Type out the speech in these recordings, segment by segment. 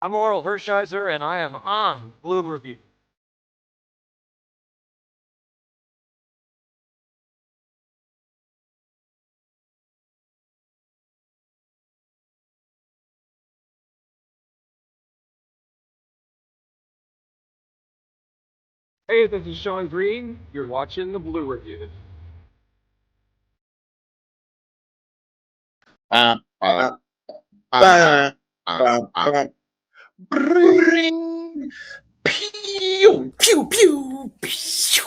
I'm Oral Hershiser, and I am on Blue Review. Hey, this is Sean Green. You're watching the Blue Review. Uh, uh, Uh, uh, uh, uh, uh, uh, bring. Pew, pew, pew, pew.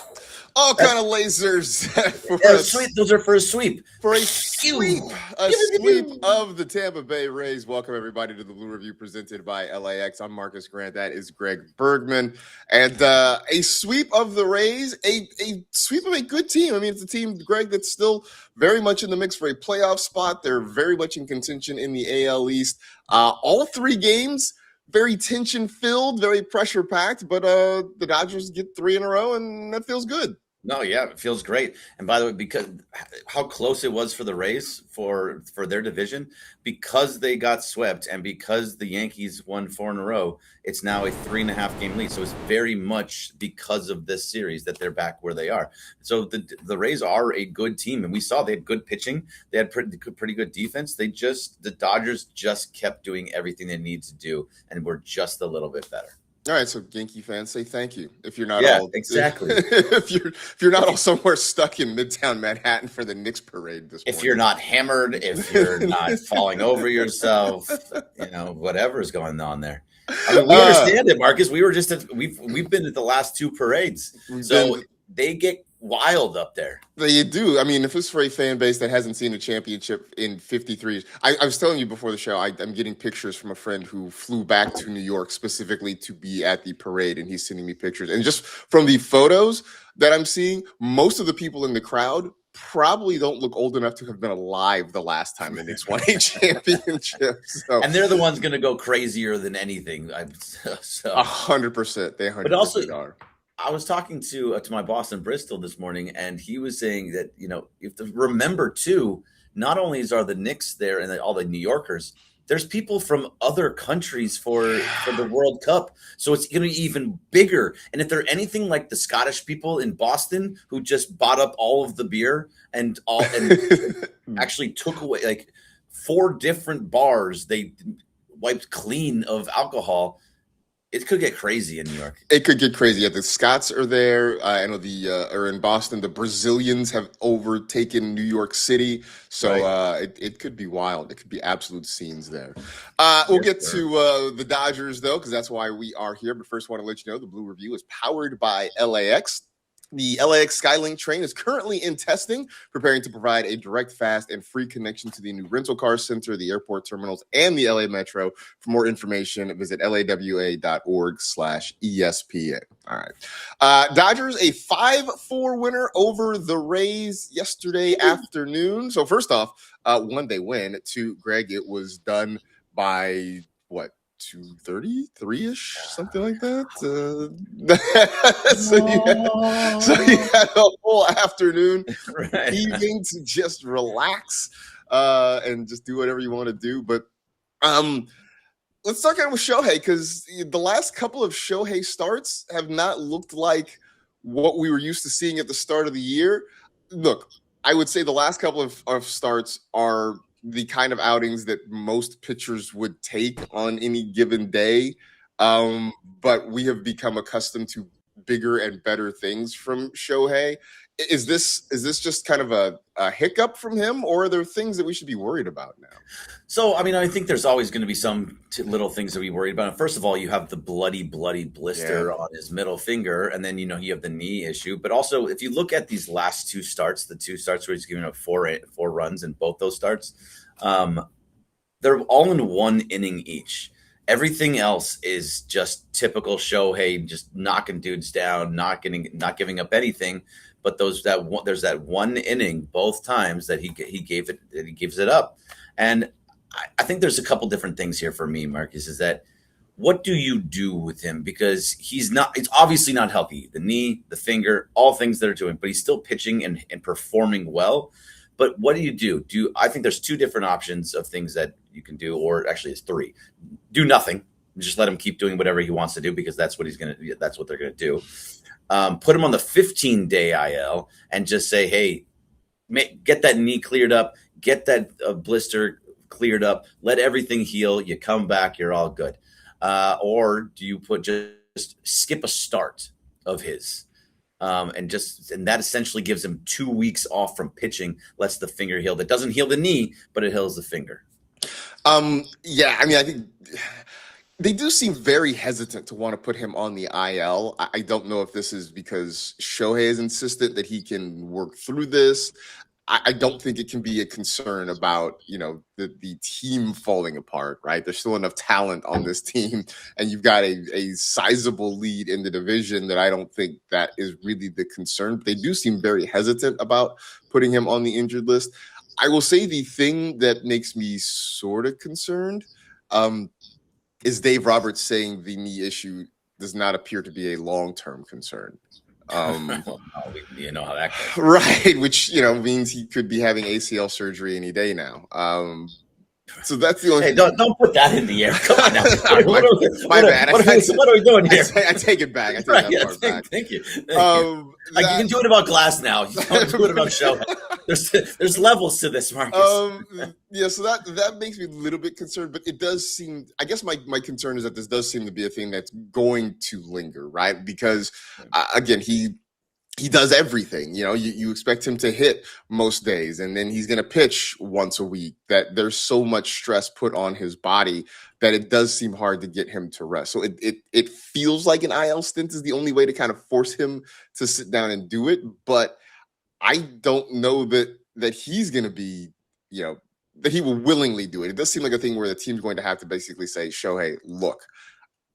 All That's kind of lasers a sweep. Those are for a sweep. for a Pew, sweep, a pew, pew, sweep pew. of the Tampa Bay Rays. Welcome everybody to the Blue Review presented by LAX. I'm Marcus Grant. That is Greg Bergman, and a sweep of the Rays, a sweep of a good team. I mean, it's a team, Greg, that's still very much in the mix for a playoff spot. They're very much in contention in the AL East. All three games. Very tension filled, very pressure packed, but the Dodgers get three in a row, and that feels good. No, yeah, it feels great. And by the way, because how close it was for the Rays for their division, because they got swept and because the Yankees won four in a row, it's now a 3.5 game lead. So it's very much because of this series that they're back where they are. So the Rays are a good team, and we saw they had good pitching, they had pretty good defense. The Dodgers just kept doing everything they need to do, and were just a little bit better. All right, so Yankee fans, say thank you. If you're not Yeah, all exactly. if you're not all somewhere stuck in Midtown Manhattan for the Knicks parade this morning. If you're not hammered, if you're not falling over yourself, whatever is going on there. I mean, we understand it, Marcus. We've been at the last two parades, so they get wild up there. They do. I mean, if it's for a fan base that hasn't seen a championship in 53 years, I was telling you before the show, I'm getting pictures from a friend who flew back to New York specifically to be at the parade, and he's sending me pictures. And just from the photos that I'm seeing, most of the people in the crowd probably don't look old enough to have been alive the last time the Knicks won a championship. So, and they're the ones going to go crazier than anything. 100%. They 100% but also, are. I was talking to my boss in Bristol this morning, and he was saying that, you have to remember too, not only are the Knicks there and all the New Yorkers, there's people from other countries for the World Cup. So it's going to be even bigger. And if they're anything like the Scottish people in Boston who just bought up all of the beer and actually took away like 4 different bars, they wiped clean of alcohol. It could get crazy in New York. It could get crazy. Yeah, the Scots are there. I know are in Boston. The Brazilians have overtaken New York City. So it could be wild. It could be absolute scenes there. We'll get to the Dodgers, though, because that's why we are here. But first, I want to let you know the Blue Review is powered by LAX. The LAX Skylink train is currently in testing, preparing to provide a direct, fast, and free connection to the new rental car center, the airport terminals, and the LA Metro. For more information, visit lawa.org/ESPN. All right. Dodgers, a 5-4 winner over the Rays yesterday afternoon. So first off, one, they win. Two, Greg, it was done by what? 2:33-ish, something like that. So you had a whole afternoon evening to just relax and just do whatever you want to do. But let's start out with Shohei, because the last couple of Shohei starts have not looked like what we were used to seeing at the start of the year. Look, I would say the last couple of starts are the kind of outings that most pitchers would take on any given day. But we have become accustomed to bigger and better things from Shohei. Is this just kind of a hiccup from him, or are there things that we should be worried about now? So, I mean, I think there's always going to be some little things to be worried about. First of all, you have the bloody blister on his middle finger, and then, you have the knee issue. But also, if you look at these last two starts, the two starts where he's giving up four runs in both those starts, they're all in 1 inning each. Everything else is just typical Shohei, just knocking dudes down, not giving up anything. But there's that 1 inning both times that he gives it up. And I think there's a couple different things here for me, Marcus, is that what do you do with him? Because it's obviously not healthy. The knee, the finger, all things that are doing, but he's still pitching and performing well. But what do you do? I think there's 2 different options of things that you can do, or actually it's 3. Do nothing. Just let him keep doing whatever he wants to do because that's what they're gonna do. Put him on the 15-day IL and just say, hey, get that knee cleared up, get that blister cleared up, let everything heal. You come back, you're all good. Or do you just skip a start of his? And that essentially gives him 2 weeks off from pitching, lets the finger heal. That doesn't heal the knee, but it heals the finger. Yeah, I mean, I think they do seem very hesitant to want to put him on the IL. I don't know if this is because Shohei is insistent that he can work through this. I don't think it can be a concern about, the team falling apart, right? There's still enough talent on this team, and you've got a sizable lead in the division that I don't think that is really the concern. They do seem very hesitant about putting him on the injured list. I will say the thing that makes me sort of concerned is Dave Roberts saying the knee issue does not appear to be a long-term concern. You know how that goes. Right, which means he could be having ACL surgery any day now. So that's the only. Hey, don't put that in the air. Come on now. My bad. What are we doing here? I take it back. I take that part back. Thank you. You can do it about Glass now. You can't do it about Shohei. There's levels to this, Marcus. Yeah, so that makes me a little bit concerned, but it does seem. I guess my concern is that this does seem to be a thing that's going to linger, right? Because again, he does everything. You expect him to hit most days, and then he's going to pitch once a week. That there's so much stress put on his body that it does seem hard to get him to rest. So it feels like an IL stint is the only way to kind of force him to sit down and do it. But I don't know that he's going to be, that he will willingly do it. It does seem like a thing where the team's going to have to basically say, Shohei, look,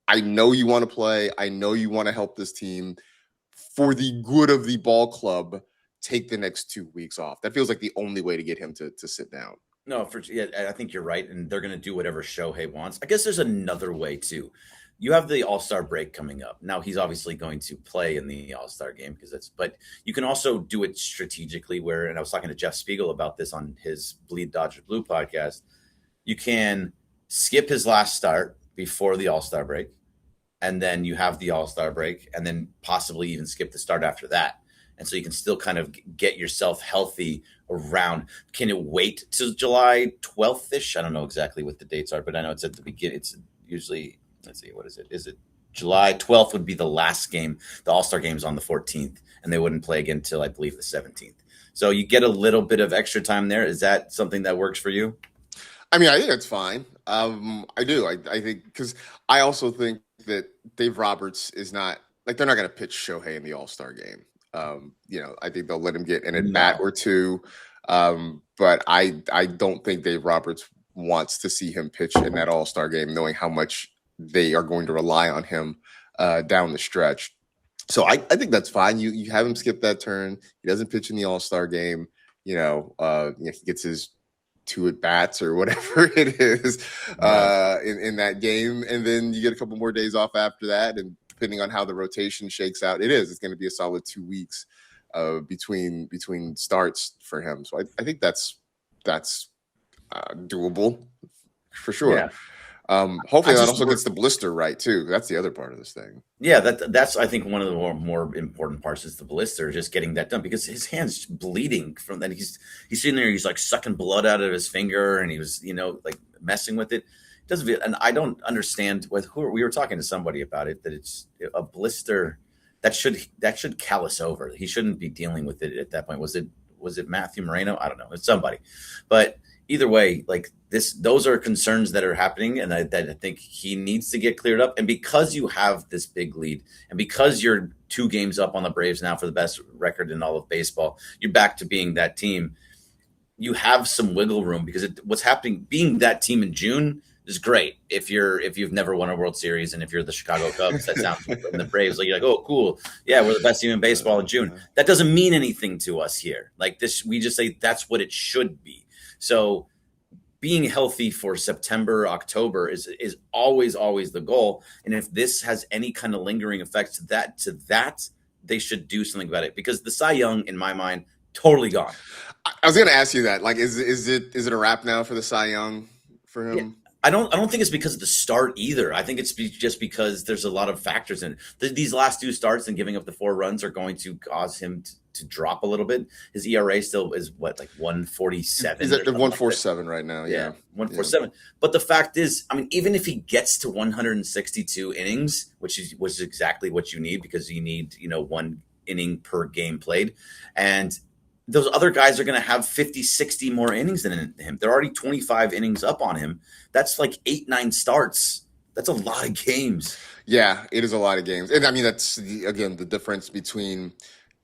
I know you want to play. I know you want to help this team. For the good of the ball club, take the next 2 weeks off. That feels like the only way to get him to sit down. No, I think you're right, and they're going to do whatever Shohei wants. I guess there's another way too. You have the All-Star break coming up. Now he's obviously going to play in the All-Star game but you can also do it strategically and I was talking to Jeff Spiegel about this on his Bleed Dodger Blue podcast. You can skip his last start before the All-Star break, and then you have the All-Star break, and then possibly even skip the start after that. And so you can still kind of get yourself healthy around. Can it wait till July 12th-ish? I don't know exactly what the dates are, but I know it's at the beginning. It's usually, let's see, what is it? Is it July 12th would be the last game. The All-Star game's on the 14th, and they wouldn't play again until, I believe, the 17th. So you get a little bit of extra time there. Is that something that works for you? I mean, I think that's fine. I do. I think because I also think that Dave Roberts is not like they're not going to pitch Shohei in the All-Star game. I think they'll let him get an at-bat or two. But I don't think Dave Roberts wants to see him pitch in that All-Star game, knowing how much they are going to rely on him down the stretch. So I think that's fine. You have him skip that turn. He doesn't pitch in the All-Star game. He gets his 2 at-bats or whatever it is in that game. And then you get a couple more days off after that. And depending on how the rotation shakes out, it's going to be a solid 2 weeks between starts for him. So I think that's doable for sure. Yeah. Hopefully that also gets the blister right too. That's the other part of this thing. Yeah, that's I think one of the more important parts is the blister, just getting that done because his hand's bleeding from that. He's sitting there, he's like sucking blood out of his finger, and he was like messing with it. And I don't understand we were talking to somebody about it, that it's a blister that should callus over. He shouldn't be dealing with it at that point. Was it Matthew Moreno? I don't know. It's somebody, but either way, those are concerns that are happening, and that I think he needs to get cleared up. And because you have this big lead, and because you're 2 games up on the Braves now for the best record in all of baseball, you're back to being that team. You have some wiggle room because what's happening, being that team in June is great. If you've never won a World Series, and if you're the Chicago Cubs, that sounds and the Braves, you're like, oh, cool. Yeah, we're the best team in baseball in June. That doesn't mean anything to us here. Like this, we just say that's what it should be. So being healthy for September, October is always the goal. And if this has any kind of lingering effects to that, they should do something about it, because the Cy Young, in my mind, totally gone. I was going to ask you that. Like, is it a wrap now for the Cy Young for him? I don't think it's because of the start either. I think it's just because there's a lot of factors in it. These last 2 starts and giving up the 4 runs are going to cause him to drop a little bit. His ERA still is what, like 147. He's at 147 right now. Yeah, 147. Yeah. But the fact is, I mean, even if he gets to 162 innings, which is exactly what you need, because you need 1 inning per game played, and those other guys are going to have 50, 60 more innings than him. They're already 25 innings up on him. That's like 8, 9 starts. That's a lot of games. Yeah, it is a lot of games. And I mean, that's, again, the difference between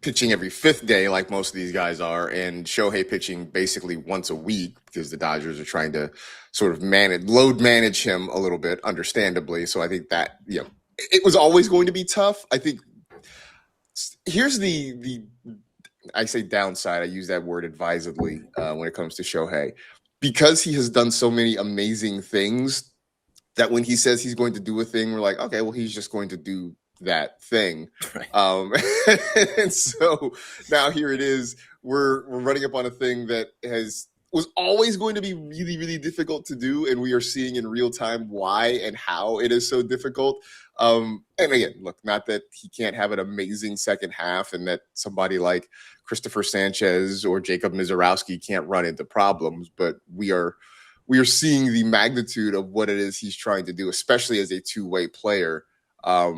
pitching every 5th day, like most of these guys are, and Shohei pitching basically once a week, because the Dodgers are trying to sort of load manage him a little bit, understandably. So I think that, it was always going to be tough. I think here's the I say downside. I use that word advisedly when it comes to Shohei, because he has done so many amazing things that when he says he's going to do a thing, we're like, okay, well, he's just going to do that thing. Right. And so now here it is. We're running up on a thing that was always going to be really, really difficult to do, and we are seeing in real time why and how it is so difficult. And again, look, not that he can't have an amazing second half and that somebody like Christopher Sanchez or Jacob Mizorowski can't run into problems, but we are seeing the magnitude of what it is he's trying to do, especially as a two-way player. I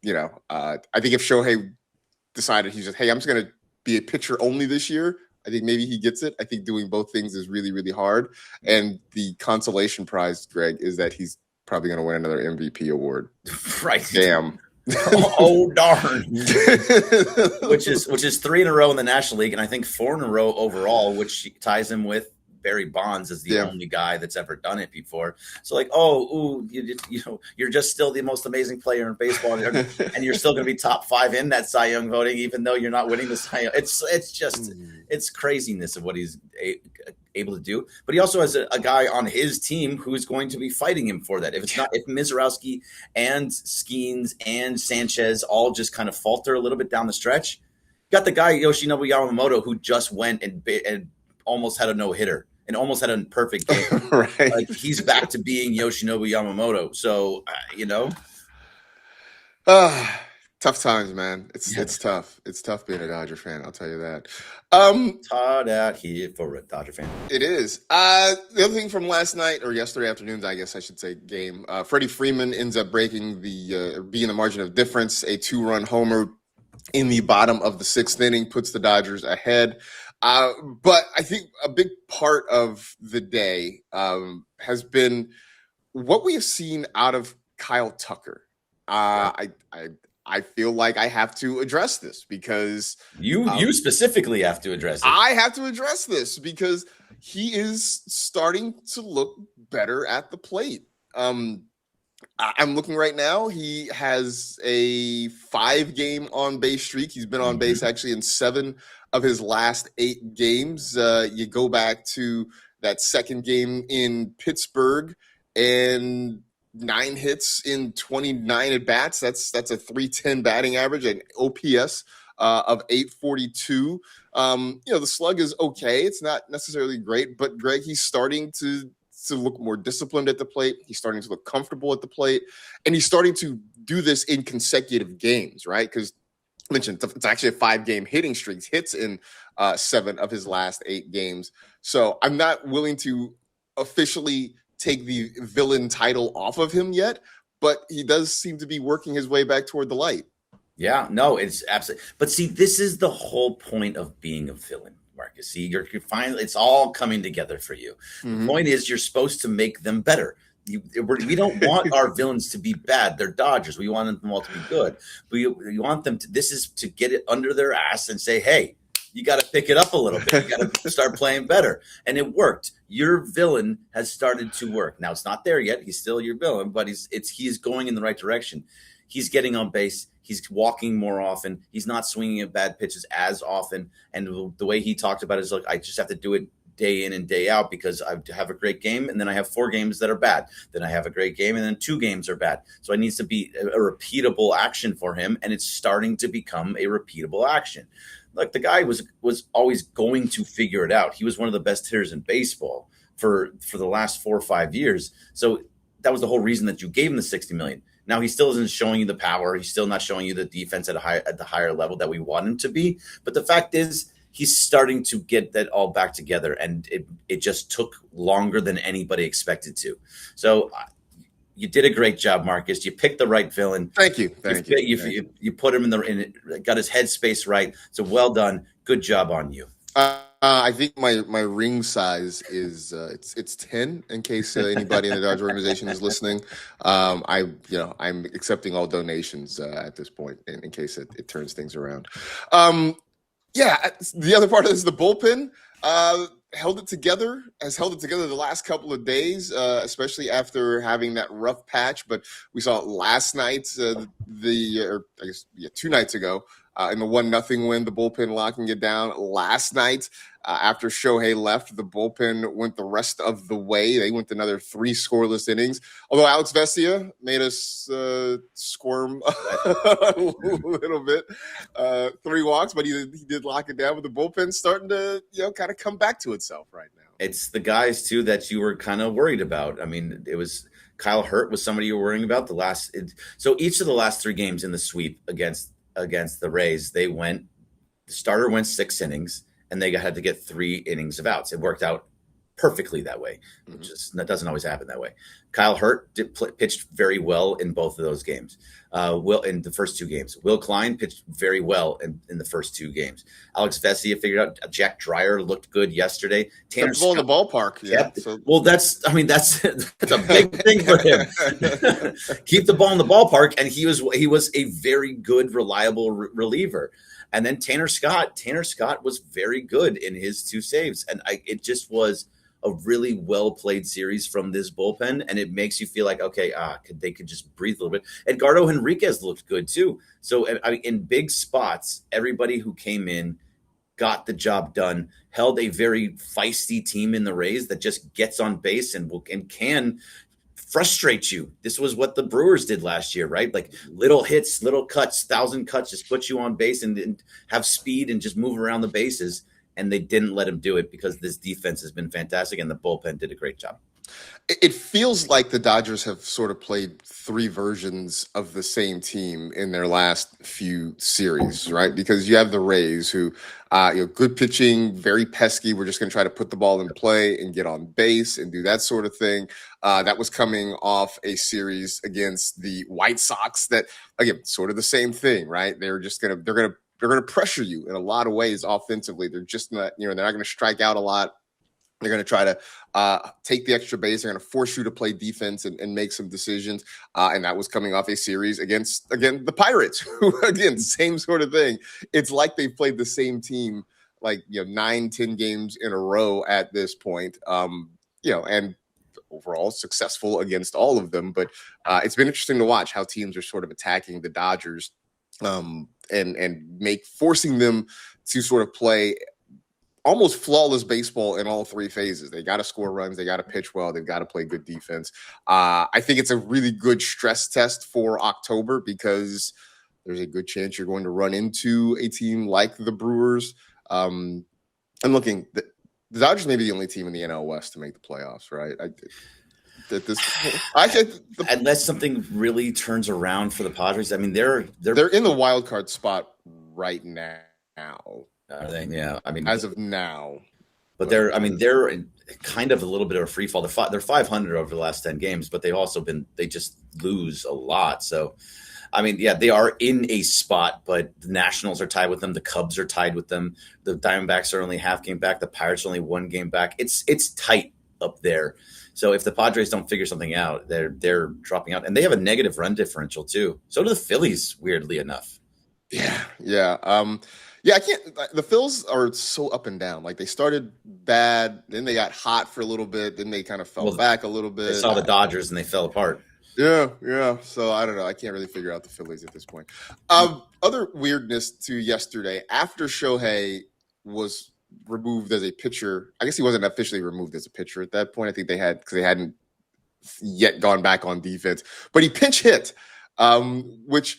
think if Shohei decided he's just, hey, I'm just going to be a pitcher only this year, I think maybe he gets it. I think doing both things is really, really hard. And the consolation prize, Greg, is that he's probably going to win another MVP award. Right. Damn. Oh, darn. which is 3 in a row in the National League, and I think 4 in a row overall, which ties him with Barry Bonds as the only guy that's ever done it before. So like, you're just still the most amazing player in baseball, and you're still going to be top 5 in that Cy Young voting, even though you're not winning the Cy Young. It's craziness of what he's able to do. But he also has a guy on his team who's going to be fighting him for that. If Mizorowski and Skeens and Sanchez all just kind of falter a little bit down the stretch, you got the guy Yoshinobu Yamamoto who just went and almost had a no-hitter and almost had a perfect game. Right. Like, he's back to being Yoshinobu Yamamoto. So, tough times, man. It's tough. It's tough being a Dodger fan, I'll tell you that. Hard out here for a Dodger fan. It is. The other thing from last night, or yesterday afternoon, I guess I should say, game, Freddie Freeman ends up being the margin of difference. A 2-run homer in the bottom of the 6th inning puts the Dodgers ahead. But I think a big part of the day has been what we have seen out of Kyle Tucker. I feel like I have to address this because you specifically have to address it. I have to address this because he is starting to look better at the plate. I'm looking right now. He has a 5-game on base streak. He's been on base actually in 7 of his last 8 games. You go back to that second game in Pittsburgh and 9 hits in 29 at bats. That's a 310 batting average, an OPS of 842. The slug is okay. It's not necessarily great, but Greg, he's starting to look more disciplined at the plate. He's starting to look comfortable at the plate, and he's starting to do this in consecutive games, right? Because I mentioned it's actually a 5-game hitting streak. Hits in 7 of his last 8 games. So I'm not willing to officially take the villain title off of him yet, but he does seem to be working his way back toward the light. Yeah, no, it's absolutely. But see, this is the whole point of being a villain, Marcus. See, you're finally, it's all coming together for you. Mm-hmm. The point is, you're supposed to make them better. We don't want our villains to be bad. They're Dodgers. We want them all to be good. We want them to. This is to get it under their ass and say, hey, you got to pick it up a little bit. You got to start playing better. And it worked. Your villain has started to work. Now, it's not there yet. He's still your villain, but he's going in the right direction. He's getting on base. He's walking more often. He's not swinging at bad pitches as often. And the way he talked about it is, look, I just have to do it day in and day out because I have a great game, and then I have 4 games that are bad. Then I have a great game, and then 2 games are bad. So it needs to be a repeatable action for him, and it's starting to become a repeatable action. Like, the guy was always going to figure it out. He was one of the best hitters in baseball for the last 4 or 5 years. So that was the whole reason that you gave him the $60 million. Now he still isn't showing you the power. He's still not showing you the defense at the higher level that we want him to be. But the fact is, he's starting to get that all back together, and it just took longer than anybody expected to. So you did a great job, Marcus. You picked the right villain. Thank you. You put him got his headspace right. So well done. Good job on you. I think my ring size is it's 10. In case anybody in the Dodger organization is listening, I'm accepting all donations at this point in case it turns things around. The other part of this is the bullpen. Has held it together the last couple of days, especially after having that rough patch. But we saw it last night, 2 nights ago, in the 1-0 win, the bullpen locking it down. Last night, after Shohei left, the bullpen went the rest of the way. They went another 3 scoreless innings. Although Alex Vesia made us squirm a little bit. 3 walks, but he did lock it down. But the bullpen's starting to kind of come back to itself right now. It's the guys too that you were kind of worried about. I mean, it was Kyle Hurt was somebody you were worrying about so each of the last 3 games in the sweep against the Rays, the starter went 6 innings and they had to get 3 innings of outs. It worked out perfectly that way. That doesn't always happen that way. Kyle Hurt pitched very well in both of those games. In the first 2 games, Will Klein pitched very well in the first 2 games. Alex Vesia figured out. Jack Dreyer looked good yesterday. Tanner Scott in the ballpark. Yeah. Well, that's a big thing for him. Keep the ball in the ballpark, and he was a very good, reliable reliever. And then Tanner Scott was very good in his 2 saves, and it just was a really well played series from this bullpen, and it makes you feel like, okay, they could just breathe a little bit. Edgardo Henriquez looked good too. So in big spots, everybody who came in got the job done, held a very feisty team in the Rays that just gets on base and can frustrate you. This was what the Brewers did last year, right? Like little hits, little cuts, 1,000 cuts, just put you on base and have speed and just move around the bases. And they didn't let him do it because this defense has been fantastic and the bullpen did a great job. It feels like the Dodgers have sort of played 3 versions of the same team in their last few series, right? Because you have the Rays who, good pitching, very pesky. We're just going to try to put the ball in play and get on base and do that sort of thing. That was coming off a series against the White Sox that, again, sort of the same thing, right? They're going to pressure you in a lot of ways offensively. They're just not, they're not going to strike out a lot. They're going to try to take the extra base. They're going to force you to play defense and make some decisions. And that was coming off a series against, again, the Pirates, who, again, same sort of thing. It's like they've played the same team, 9-10 games in a row at this point, and overall successful against all of them. But it's been interesting to watch how teams are sort of attacking the Dodgers and forcing them to sort of play almost flawless baseball in all 3 phases. They got to score runs. They got to pitch well. They've got to play good defense. I think it's a really good stress test for October because there's a good chance you're going to run into a team like the Brewers. I'm looking. The Dodgers may be the only team in the NL West to make the playoffs, right? Unless something really turns around for the Padres. I mean, they're in the wild card spot right now. Are they? Yeah. I mean, as of now, but they're in kind of a little bit of a free fall. They're 500 over the last 10 games, but they just lose a lot. So, I mean, yeah, they are in a spot, but the Nationals are tied with them. The Cubs are tied with them. The Diamondbacks are only half game back. The Pirates are only 1 game back. It's tight up there. So if the Padres don't figure something out, they're dropping out, and they have a negative run differential too. So do the Phillies, weirdly enough. Yeah. I can't. The Phils are so up and down. Like they started bad, then they got hot for a little bit, then they kind of fell back a little bit. They saw the Dodgers and they fell apart. Yeah. So I don't know. I can't really figure out the Phillies at this point. Other weirdness to yesterday after Shohei was removed as a pitcher. I guess he wasn't officially removed as a pitcher at that point. I think they hadn't yet gone back on defense, but he pinch hit, which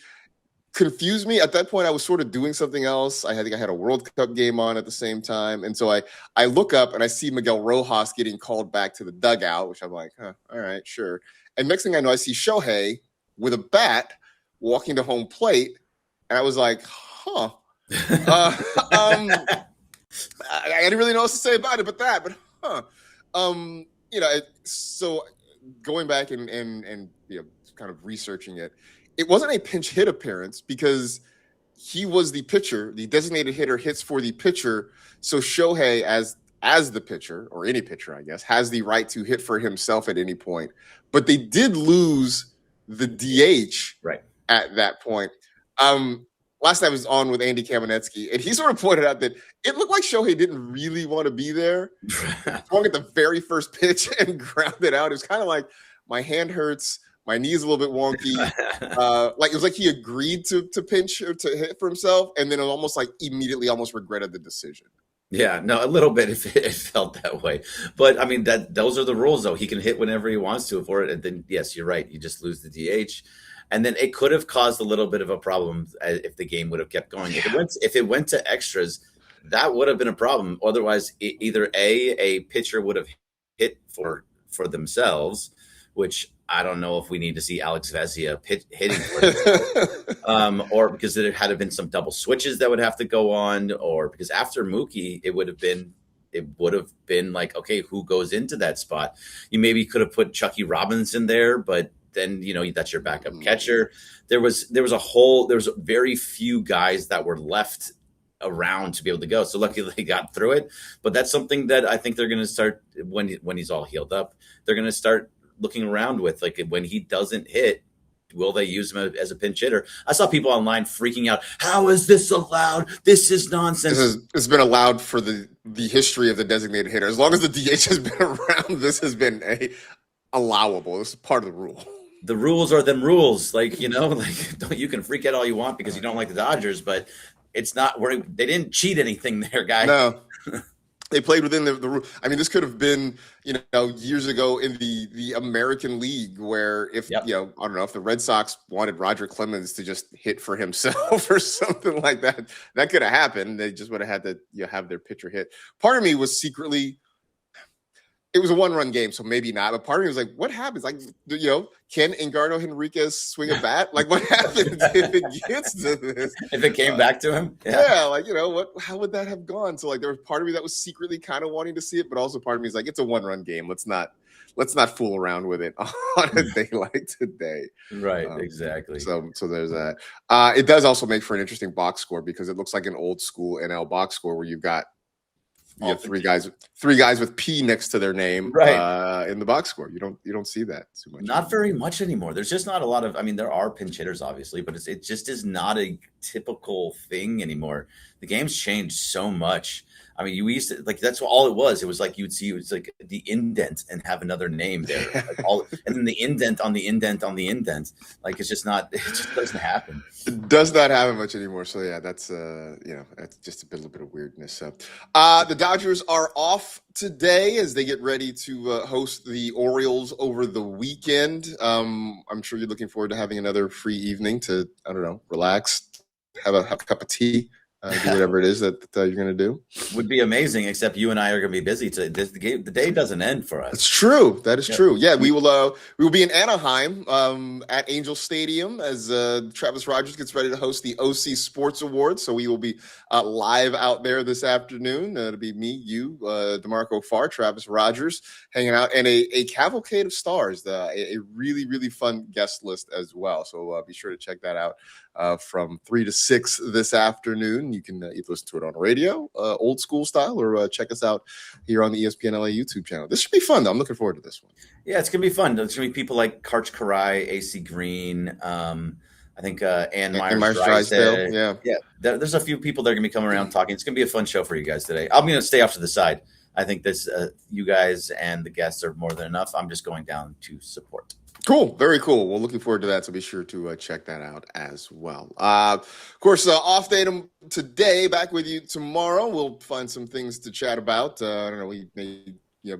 confused me. At that point, I was sort of doing something else. I think I had a World Cup game on at the same time. And so I look up and I see Miguel Rojas getting called back to the dugout, which I'm like, huh, all right, sure. And next thing I know, I see Shohei with a bat walking to home plate. And I was like, huh. I didn't really know what to say about it, but huh. So going back and kind of researching it, it wasn't a pinch hit appearance because he was the pitcher. The designated hitter hits for the pitcher. So Shohei, as the pitcher, or any pitcher, I guess, has the right to hit for himself at any point. But they did lose the DH at that point. Last night I was on with Andy Kamenetsky, and he sort of pointed out that it looked like Shohei didn't really want to be there. Swung at the very first pitch and grounded out. It was kind of like, my hand hurts, my knee's a little bit wonky. It was like he agreed to pinch or to hit for himself, and then it almost like immediately almost regretted the decision. Yeah, no, a little bit it felt that way. But I mean, those are the rules, though. He can hit whenever he wants to for it. And then, yes, you're right. You just lose the DH. And then it could have caused a little bit of a problem if the game would have kept going. Yeah. If it went to extras, that would have been a problem. Otherwise, either a pitcher would have hit for themselves, which I don't know if we need to see Alex Vezia hitting for or because there had to have been some double switches that would have to go on, or because after Mookie, it would have been like, okay, who goes into that spot? You maybe could have put Chucky Robinson there, but then that's your backup catcher. There was very few guys that were left around to be able to go. So luckily they got through it. But that's something that I think they're going to start when he's all healed up. They're going to start looking around with, like, when he doesn't hit, will they use him as a pinch hitter? I saw people online freaking out. How is this allowed? This is nonsense. It's been allowed for the history of the designated hitter. As long as the DH has been around, this has been allowable. This is part of the rule. The rules are them rules. You can freak out all you want because you don't like the Dodgers, but it's not where they didn't cheat anything there, guy. No. They played within the rule. I mean, this could have been, years ago in the American League where I don't know, if the Red Sox wanted Roger Clemens to just hit for himself or something like that, that could have happened. They just would have had to have their pitcher hit. Part of me was secretly, it was a one-run game, so maybe not. But part of me was like, what happens? Like, can Engardo Henriquez swing a bat? Like, what happens if it gets to this? If it came back to him? Yeah, how would that have gone? So, like, there was part of me that was secretly kind of wanting to see it, but also part of me is like, it's a one-run game. Let's not fool around with it on a day like today. Right, exactly. So there's that. It does also make for an interesting box score because it looks like an old school NL box score where you've got three guys with P next to their name, right, in the box score. You don't see that too much. Not very much anymore. There's just not a lot of. I mean, there are pinch hitters, obviously, but it just is not a typical thing anymore. The game's changed so much. I mean, you used to, like, that's all it was. It was like you'd see, it was like the indent and have another name there, and then the indent on the indent on the indent. Like, it's just not. It just doesn't happen. It does not happen much anymore. So yeah, that's that's just a little bit of weirdness. So, the Dodgers are off today as they get ready to host the Orioles over the weekend. I'm sure you're looking forward to having another free evening to, I don't know, relax, have a cup of tea. Do whatever it is that you're going to do. Would be amazing, except you and I are going to be busy today. The day doesn't end for us. It's true. That is true. Yeah, we will be in Anaheim at Angel Stadium as Travis Rogers gets ready to host the OC Sports Awards. So we will be live out there this afternoon. It'll be me, you, DeMarco Farr, Travis Rogers hanging out, and a cavalcade of stars. A really, really fun guest list as well. So be sure to check that out from 3 to 6 this afternoon. You can either listen to it on radio, old school style, or check us out here on the ESPN LA YouTube channel. This should be fun, though. I'm looking forward to this one. Yeah, it's going to be fun. There's going to be people like Karch Karai, AC Green, I think Ann Myers-Drysdale. Yeah. There's a few people that are going to be coming around talking. It's going to be a fun show for you guys today. I'm going to stay off to the side. I think this you guys and the guests are more than enough. I'm just going down to support. Cool. Very cool. Well, looking forward to that. So be sure to check that out as well. Of course, off day today. Back with you tomorrow. We'll find some things to chat about. I don't know. We may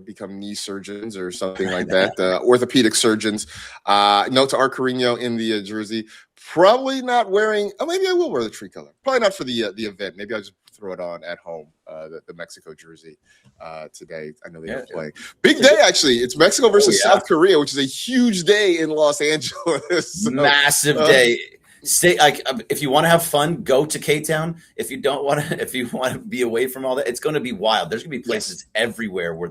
become knee surgeons or something like that, orthopedic surgeons. Note to Art Carino in the jersey. Probably not wearing. Oh, maybe I will wear the tree color. Probably not for the event. Maybe I'll just throw it on at home. The Mexico jersey today. I know they are playing. Big day, actually. It's Mexico versus South Korea, which is a huge day in Los Angeles. So, massive day. Stay if you want to have fun, go to K-Town. If you don't want to, if you want to be away from all that, it's going to be wild. There's going to be places everywhere where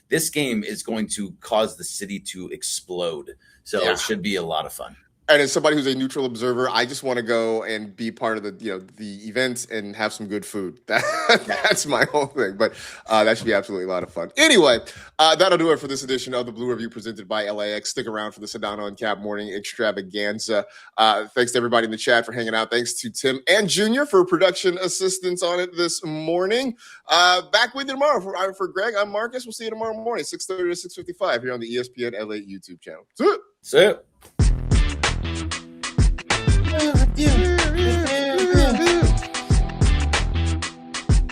this game is going to cause the city to explode. So it should be a lot of fun. And as somebody who's a neutral observer, I just want to go and be part of the event and have some good food. That's my whole thing. But that should be absolutely a lot of fun. Anyway, that'll do it for this edition of the Blue Review presented by LAX. Stick around for the Sedano and Cap morning extravaganza. Thanks to everybody in the chat for hanging out. Thanks to Tim and Junior for production assistance on it this morning. Back with you tomorrow. For Greg, I'm Marcus. We'll see you tomorrow morning, 6:30 to 6:55 here on the ESPN LA YouTube channel. See ya. See ya. Yeah.